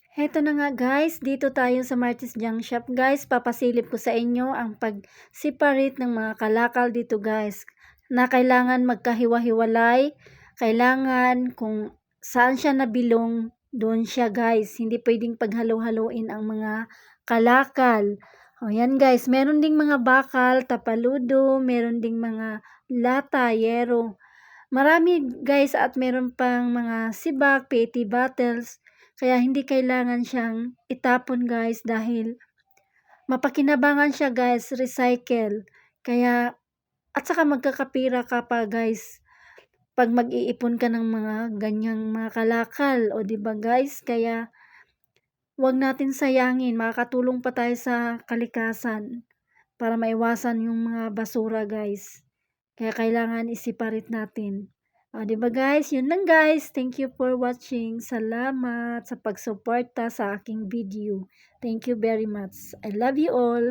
Heto na nga guys, dito tayo sa Martis Junk Shop guys. Papasilip ko sa inyo ang pag-separate ng mga kalakal dito guys. Na kailangan magkahiwa-hiwalay. Kailangan kung saan siya nabilong, doon siya guys. Hindi pwedeng paghalo-haloin ang mga kalakal. O yan guys, meron ding mga bakal, tapaludo, meron ding mga lata, yero. Marami guys at meron pang mga sibak, PET bottles. Kaya hindi kailangan siyang itapon guys dahil mapakinabangan siya guys, recycle. Kaya at saka magkakapira ka pa guys pag mag-iipon ka ng mga ganyang mga kalakal, o di ba guys? Kaya wag natin sayangin, makakatulong pa tayo sa kalikasan para maiwasan yung mga basura guys. Kaya kailangan i-separate natin. O, di ba guys? Yun lang guys. Thank you for watching. Salamat sa pagsuporta sa aking video. Thank you very much. I love you all.